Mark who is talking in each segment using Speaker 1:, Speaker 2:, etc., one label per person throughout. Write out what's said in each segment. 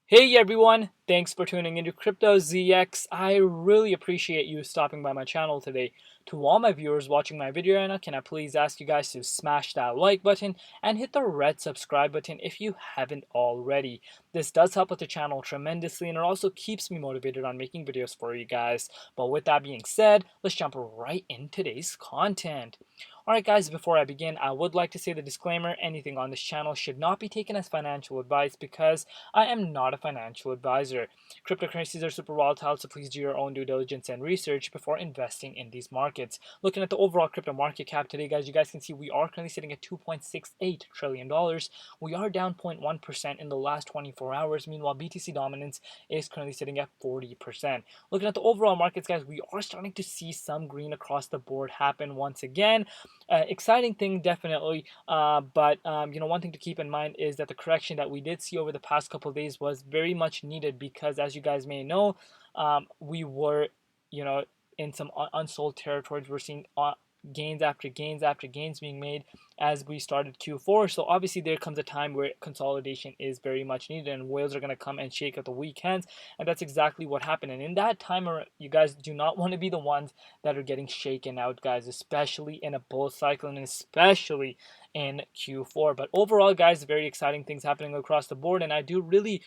Speaker 1: Hey everyone, thanks for tuning into Crypto ZX. I really appreciate you stopping by my channel today. To all my viewers watching my video right now, can I please ask you guys to smash that like button and hit the red subscribe button if you haven't already. This does help with the channel tremendously and it also keeps me motivated on making videos for you guys. But with that being said, let's jump right in today's content. Alright guys, before I begin, I would like to say the disclaimer, anything on this channel should not be taken as financial advice because I am not a financial advisor. Cryptocurrencies are super volatile, so please do your own due diligence and research before investing in these markets. Looking at the overall crypto market cap today, guys, you guys can see we are currently sitting at $2.68 trillion. We are down 0.1% in the last 24 hours. Meanwhile, BTC dominance is currently sitting at 40%. Looking at the overall markets, guys, we are starting to see some green across the board happen once again. Exciting thing, definitely. But one thing to keep in mind is that the correction that we did see over the past couple of days was very much needed because, as you guys may know, we were, you know, in some unsold territories. We're seeing gains after gains after gains being made as we started Q4. So obviously there comes a time where consolidation is very much needed and whales are going to come and shake up the weekends, and that's exactly what happened. And in that time, you guys do not want to be the ones that are getting shaken out, guys, especially in a bull cycle and especially in Q4. But overall, guys, very exciting things happening across the board, and I do really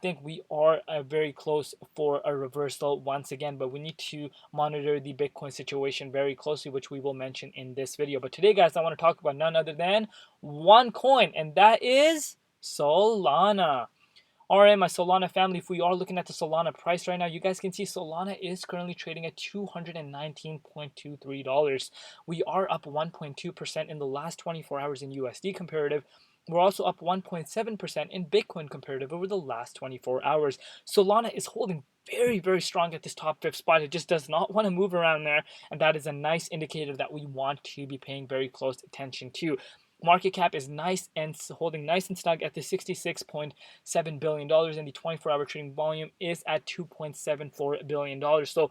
Speaker 1: think we are very close for a reversal once again, but we need to monitor the Bitcoin situation very closely, which we will mention in this video. But today, guys, I want to talk about none other than one coin, and that is Solana. Alright, my Solana family, if we are looking at the Solana price right now, you guys can see Solana is currently trading at $219.23. We are up 1.2% in the last 24 hours in USD comparative. We're also up 1.7% in Bitcoin comparative over the last 24 hours. Solana is holding very, very strong at this top fifth spot. It just does not want to move around there, and that is a nice indicator that we want to be paying very close attention to. Market cap is nice and holding nice and snug at the $66.7 billion, and the 24-hour trading volume is at $2.74 billion. So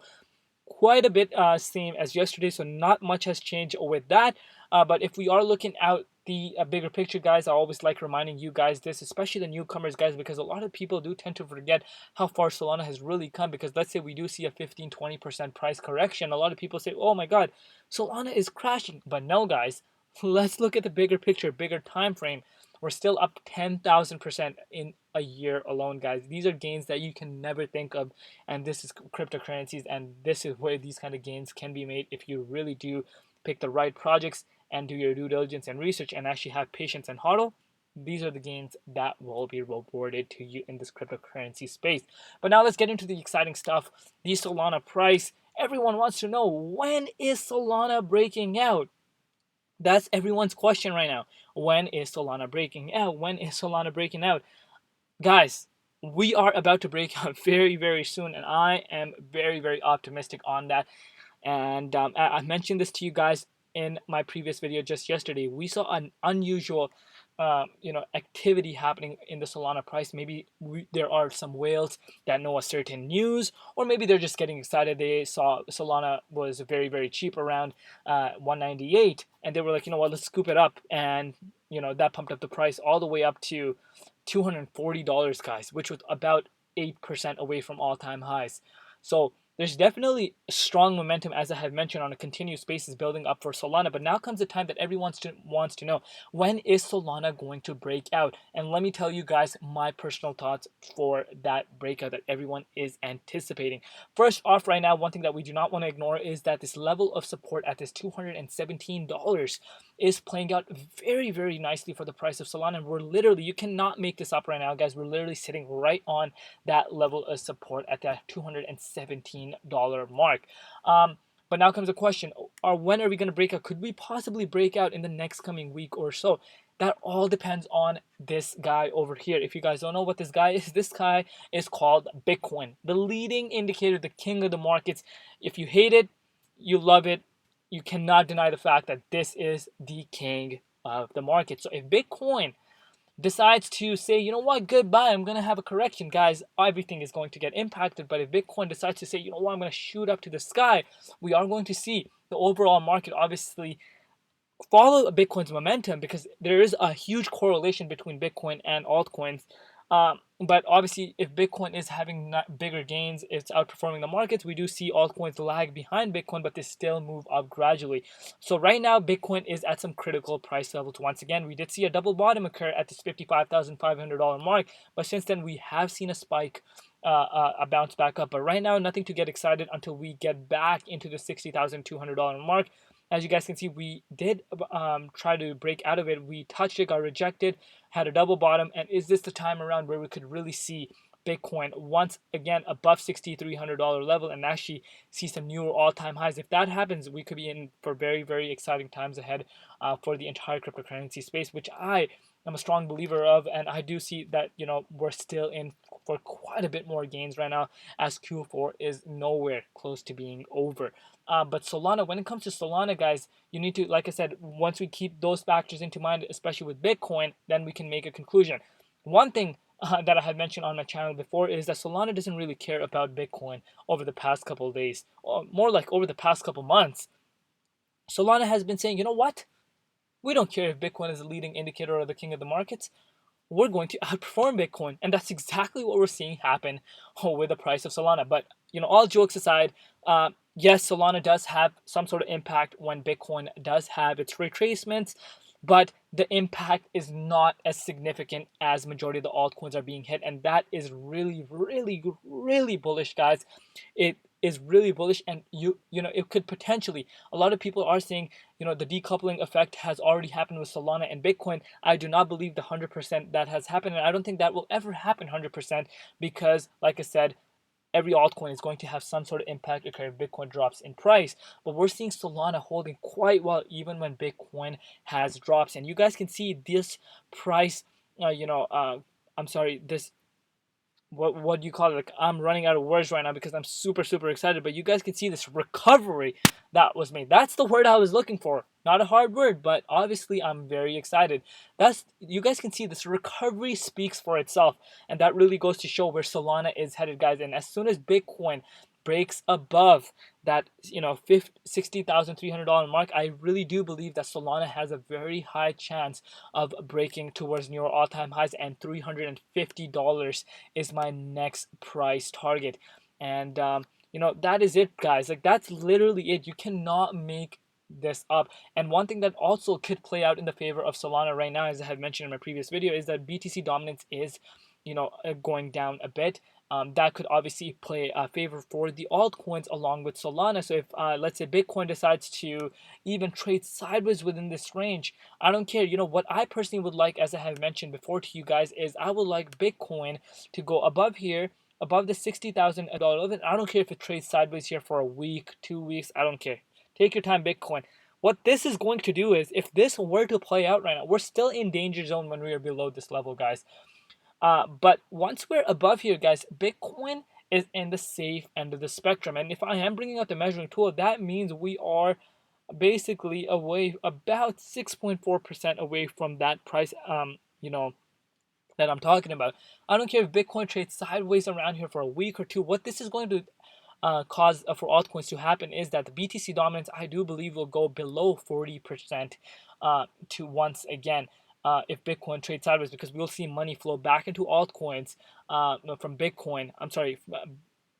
Speaker 1: quite a bit same as yesterday, so not much has changed with that. But if we are looking out the bigger picture, guys, I always like reminding you guys this, especially the newcomers, guys, because a lot of people do tend to forget how far Solana has really come. Because let's say we do see a 15-20% price correction, a lot of people say, oh my god, Solana is crashing. But no, guys, let's look at the bigger picture, bigger time frame. We're still up 10,000% in a year alone, guys. These are gains that you can never think of, and this is cryptocurrencies, and this is where these kind of gains can be made if you really do pick the right projects and do your due diligence and research and actually have patience and hodl. These are the gains that will be rewarded to you in this cryptocurrency space. But now let's get into the exciting stuff. The Solana price. Everyone wants to know, when is Solana breaking out? That's everyone's question right now. When is Solana breaking out? When is Solana breaking out? Guys, we are about to break out very, very soon, and I am very, very optimistic on that. And I mentioned this to you guys in my previous video just yesterday. We saw an unusual activity happening in the Solana price. Maybe there are some whales that know a certain news, or maybe they're just getting excited. They saw Solana was very, very cheap, around 198, and they were like, you know what, let's scoop it up, and that pumped up the price all the way up to $240, guys, which was about 8% away from all-time highs. So there's definitely strong momentum, as I have mentioned, on a continuous basis building up for Solana. But now comes the time that everyone wants to know, when is Solana going to break out? And let me tell you guys my personal thoughts for that breakout that everyone is anticipating. First off, right now, one thing that we do not want to ignore is that this level of support at this $217 is playing out very, very nicely for the price of Solana. And we're literally, you cannot make this up right now, guys. We're literally sitting right on that level of support at that $217 mark. But now comes the question, when are we going to break out? Could we possibly break out in the next coming week or so? That all depends on this guy over here. If you guys don't know what this guy is, this guy is called Bitcoin, the leading indicator, the king of the markets. If you hate it, you love it. You cannot deny the fact that this is the king of the market. So if Bitcoin decides to say, you know what, goodbye, I'm going to have a correction, guys, everything is going to get impacted. But if Bitcoin decides to say, you know what, I'm going to shoot up to the sky, we are going to see the overall market obviously follow Bitcoin's momentum, because there is a huge correlation between Bitcoin and altcoins. But obviously, if Bitcoin is having bigger gains, it's outperforming the markets. We do see altcoins lag behind Bitcoin, but they still move up gradually. So right now, Bitcoin is at some critical price levels. Once again, we did see a double bottom occur at this $55,500 mark, but since then we have seen a spike, a bounce back up. But right now, nothing to get excited until we get back into the $60,200 mark. As you guys can see, we did try to break out of it. We touched it, got rejected, had a double bottom, and is this the time around where we could really see Bitcoin once again above $6,300 level and actually see some newer all-time highs? If that happens, we could be in for very, very exciting times ahead for the entire cryptocurrency space, which I am a strong believer of, and I do see that we're still in for quite a bit more gains right now, as Q4 is nowhere close to being over. But Solana, when it comes to Solana, guys, you need to, like I said, once we keep those factors into mind, especially with Bitcoin, then we can make a conclusion. One thing that I had mentioned on my channel before is that Solana doesn't really care about Bitcoin over the past couple of days, or more like over the past couple months. Solana has been saying, you know what? We don't care if Bitcoin is a leading indicator or the king of the markets. We're going to outperform Bitcoin. And that's exactly what we're seeing happen with the price of Solana. But, all jokes aside, yes, Solana does have some sort of impact when Bitcoin does have its retracements, but the impact is not as significant as majority of the altcoins are being hit. And that is really, really, really bullish, guys. It is really bullish, and it could potentially, a lot of people are saying, the decoupling effect has already happened with Solana and Bitcoin. I do not believe the 100% that has happened, and I don't think that will ever happen 100%, because like I said, every altcoin is going to have some sort of impact occur if Bitcoin drops in price. But we're seeing Solana holding quite well even when Bitcoin has drops, and you guys can see this price, I'm sorry, this, what do you call it? Like, I'm running out of words right now because I'm super, super excited. But you guys can see this recovery that was made. That's the word I was looking for. Not a hard word, but obviously I'm very excited. You guys can see this recovery speaks for itself, and that really goes to show where Solana is headed, guys. And as soon as Bitcoin breaks above that $60,300 mark, I really do believe that Solana has a very high chance of breaking towards newer all-time highs, and $350 is my next price target. And that is it, guys. Like, that's literally it. You cannot make this up. And one thing that also could play out in the favor of Solana right now, as I had mentioned in my previous video, is that BTC dominance is going down a bit. That could obviously play a favor for the altcoins along with Solana. So if let's say Bitcoin decides to even trade sideways within this range, I don't care. What I personally would like, as I have mentioned before to you guys, is I would like Bitcoin to go above here, above the $60,000 level. I don't care if it trades sideways here for a week, 2 weeks. I don't care. Take your time, Bitcoin. What this is going to do is, if this were to play out right now, we're still in danger zone when we are below this level, guys. But once we're above here, guys, Bitcoin is in the safe end of the spectrum. And if I am bringing out the measuring tool, that means we are basically away about 6.4% away from that price, that I'm talking about. I don't care if Bitcoin trades sideways around here for a week or two. What this is going to cause for altcoins to happen is that the BTC dominance, I do believe, will go below 40% to once again. If Bitcoin trades sideways, because we'll see money flow back into altcoins from Bitcoin. I'm sorry,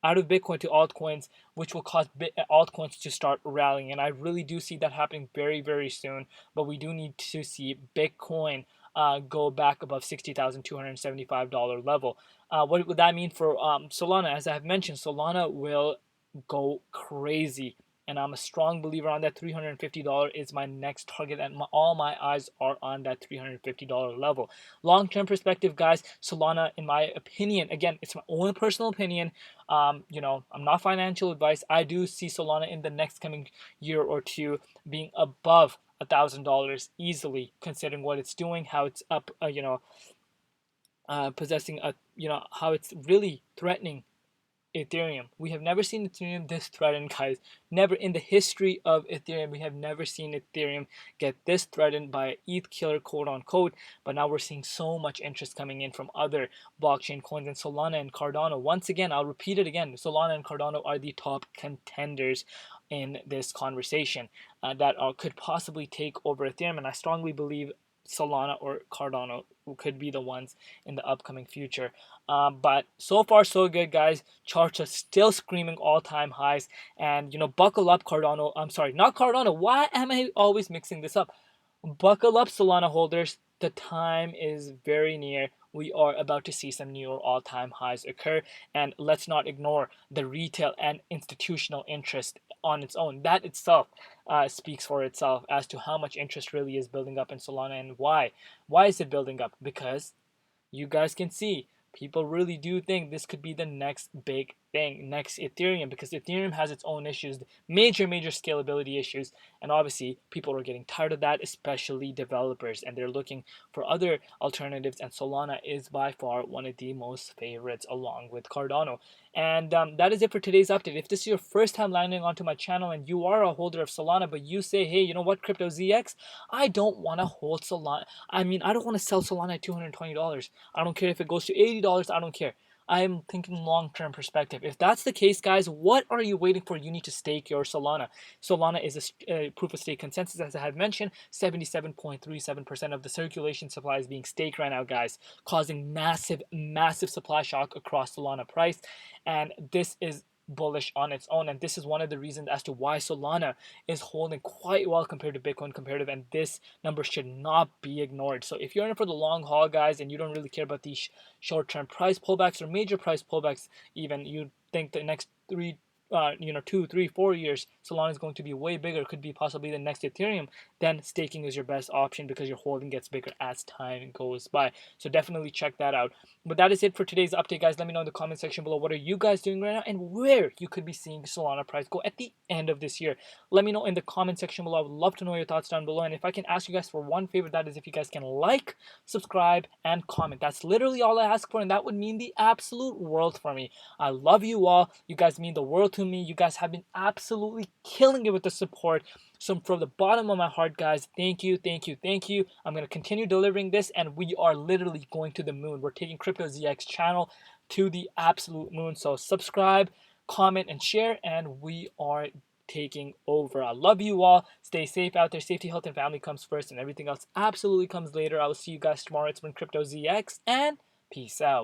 Speaker 1: out of Bitcoin to altcoins, which will cause altcoins to start rallying. And I really do see that happening very, very soon. But we do need to see Bitcoin go back above $60,275 level. What would that mean for Solana? As I have mentioned, Solana will go crazy. And I'm a strong believer on that. $350 is my next target, and all my eyes are on that $350 level. Long-term perspective, guys, Solana, in my opinion, again, it's my own personal opinion. I'm not financial advice. I do see Solana in the next coming year or two being above $1,000 easily, considering what it's doing, how it's up, possessing how it's really threatening Ethereum. We have never seen Ethereum this threatened, guys. Never in the history of Ethereum, we have never seen Ethereum get this threatened by an ETH killer, quote unquote. But now we're seeing so much interest coming in from other blockchain coins, and Solana and Cardano. Once again, I'll repeat it again. Solana and Cardano are the top contenders in this conversation that could possibly take over Ethereum, and I strongly believe Solana or Cardano could be the ones in the upcoming future. But so far so good, guys. Charts are still screaming all-time highs, and buckle up, Cardano. I'm sorry, not Cardano. Why am I always mixing this up? Buckle up, Solana holders. The time is very near. We are about to see some new all-time highs occur, and let's not ignore the retail and institutional interest on its own. That itself speaks for itself as to how much interest really is building up in Solana and why. Why is it building up? Because you guys can see people really do think this could be the next big thing, next Ethereum, because Ethereum has its own issues, major scalability issues, and obviously people are getting tired of that, especially developers, and they're looking for other alternatives, and Solana is by far one of the most favorites along with Cardano. And that is it for today's update. If this is your first time landing onto my channel and you are a holder of Solana, but you say, hey, you know what, Crypto ZX, I don't want to hold Solana. I mean, I don't want to sell Solana at $220. I don't care if it goes to $80. I don't care. I am thinking long-term perspective. If that's the case, guys, what are you waiting for? You need to stake your Solana. Solana is a proof of stake consensus, as I have mentioned. 77.37% of the circulation supply is being staked right now, guys, causing massive supply shock across Solana price. And this is bullish on its own, and this is one of the reasons as to why Solana is holding quite well compared to Bitcoin comparative, and this number should not be ignored. So if you're in it for the long haul, guys, and you don't really care about these short-term price pullbacks or major price pullbacks, even you think the next 2, 3, 4 years Solana is going to be way bigger, could be possibly the next Ethereum, then staking is your best option because your holding gets bigger as time goes by. So definitely check that out. But that is it for today's update, guys. Let me know in the comment section below, what are you guys doing right now and where you could be seeing Solana price go at the end of this year. Let me know in the comment section below. I would love to know your thoughts down below. And if I can ask you guys for one favor, that is if you guys can like, subscribe, and comment. That's literally all I ask for, and that would mean the absolute world for me. I love you all. You guys mean the world to me. You guys have been absolutely killing it with the support. So from the bottom of my heart, guys, thank you. I'm going to continue delivering this, and we are literally going to the moon. We're taking Crypto ZX channel to the absolute moon. So subscribe, comment, and share, and we are taking over. I love you all. Stay safe out there. Safety, health, and family comes first, and everything else absolutely comes later. I will see you guys tomorrow. It's been Crypto ZX, and peace out.